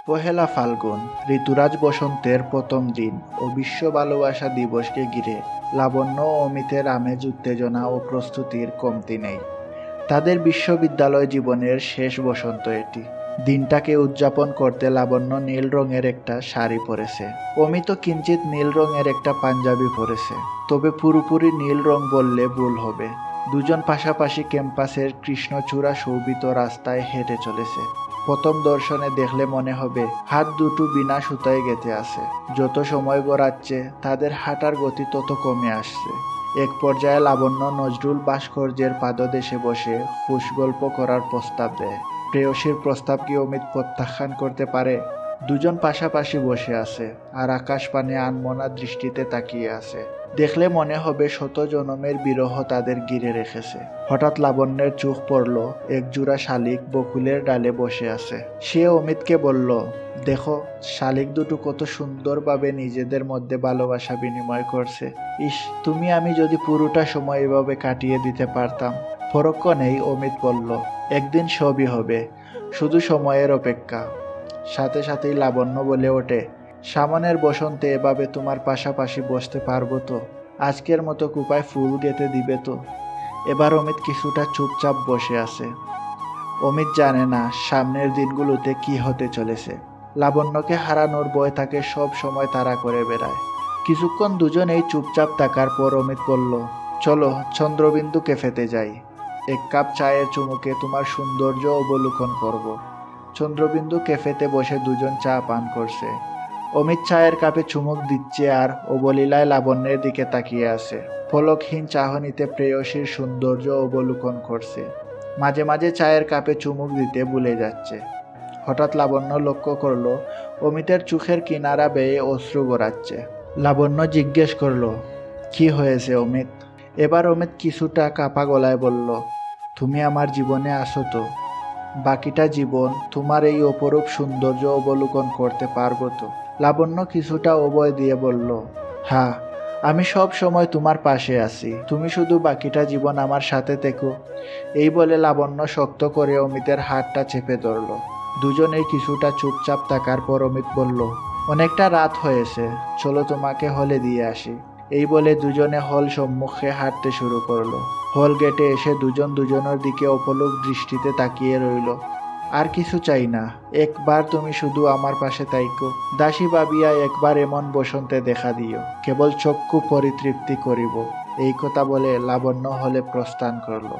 পহেলা ফাল্গুন, ঋতুরাজ বসন্তের প্রথম দিন ও বিশ্ব ভালোবাসা দিবসকে ঘিরে লাবণ্য ও অমিতের আমেজ, উত্তেজনা ও প্রস্তুতির কমতি নেই। তাদের বিশ্ববিদ্যালয় জীবনের শেষ বসন্ত এটি। দিনটাকে উদযাপন করতে লাবণ্য নীল রঙের একটা শাড়ি পরেছে। অমিত কিঞ্চিত নীল রঙের একটা পাঞ্জাবি পরেছে। তবে পুরোপুরি নীল রং বললে ভুল হবে। দুজন পাশাপাশি ক্যাম্পাসের কৃষ্ণচূড়া শোভিত রাস্তায় হেঁটে চলেছে। প্রথম দর্শনে দেখলে মনে হবে হাত দুটো বিনা সুতায় গেঁথে আছে। যত সময় গড়াচ্ছে তাদের হাঁটার গতি তত কমে আসছে। এক পর্যায়ে লাবণ্য নজরুল ভাস্কর্যের পাদদেশে বসে খুশ গল্প করার প্রস্তাব দেয়। প্রেয়সীর প্রস্তাব কি অমিত প্রত্যাখ্যান করতে পারে? দুজন পাশাপাশি বসে আছে আর আকাশ পানে আনমনা দৃষ্টিতে তাকিয়ে আছে। দেখলে মনে হবে শত জনমের বিরহ তাদের ঘিরে রেখেছে। হঠাৎ লাবণ্যের চোখ পড়ল এক জোড়া শালিক বকুলের ডালে বসে আছে। সে অমিতকে বলল, দেখো, শালিক দুটো কত সুন্দরভাবে নিজেদের মধ্যে ভালোবাসা বিনিময় করছে। ইস, তুমি আমি যদি পুরোটা সময় এভাবে কাটিয়ে দিতে পারতাম। পরক্ষণেই অমিত বলল, একদিন সবই হবে, শুধু সময়ের অপেক্ষা। সাথে সাথেই লাবণ্য বলে ওঠে, সামনের বসন্তে এভাবে তোমার পাশাপাশি বসতে পারবো তো? আজকের মতো কুপায় ফুল গেঁথে দিবে তো? এবার অমিত কিছুটা চুপচাপ বসে আছে। অমিত জানে না সামনের দিনগুলোতে কি হতে চলেছে। লাবণ্যকে হারানোর ভয় তাকে সব সময় তাড়া করে বেড়ায়। কিছুক্ষণ দুজনেই চুপচাপ থাকার পর অমিত বলল, চলো চন্দ্রবিন্দু ক্যাফেতে যাই। এক কাপ চায়ের চুমুকে তোমার সৌন্দর্য অবলোকন করব। চন্দ্রবিন্দু ক্যাফেতে বসে দুজন চা পান করছে। অমিত চায়ের কাপে চুমুক দিচ্ছে আর অবলীলায় লাবণ্যের দিকে তাকিয়ে আছে। পলকহীন চাহনিতে প্রেয়সীর সৌন্দর্য অবলোকন করছে। মাঝে মাঝে চায়ের কাপে চুমুক দিতে ভুলে যাচ্ছে। হঠাৎ লাবণ্য লক্ষ্য করলো অমিতের চোখের কিনারা বেয়ে অশ্রু গড়াচ্ছে। লাবণ্য জিজ্ঞেস করলো, কি হয়েছে অমিত? এবার অমিত কিছুটা কাঁপা গলায় বলল, তুমি আমার জীবনে আসো তো? বাকিটা জীবন তোমার এই অপরূপ সৌন্দর্য অবলোকন করতে পারবো তো? লাবণ্য কিছুটা অভয় দিয়ে বলল, হ্যাঁ, আমি সব সময় তোমার পাশে আছি, তুমি শুধু বাকিটা জীবন আমার সাথে থেকো। এই বলে লাবণ্য শক্ত করে অমিতের হাতটা চেপে ধরল। দুজনেই কিছুটা চুপচাপ থাকার পর অমিত বলল, অনেকটা রাত হয়েছে, চলো তোমাকে হলে দিয়ে আসি। এই বলে দুজনে হল সম্মুখে হাঁটতে শুরু করলো। হল গেটে এসে দুজন দুজনের দিকে অপলক দৃষ্টিতে তাকিয়ে রইল। আর কিছু চাই না, একবার তুমি শুধু আমার পাশে তাইকো। দাসী ভাবিয়া একবার এমন বসন্তে দেখা দিও, কেবল চক্ষু পরিতৃপ্তি করিব। এই কথা বলে লাবণ্য হলে প্রস্থান করল।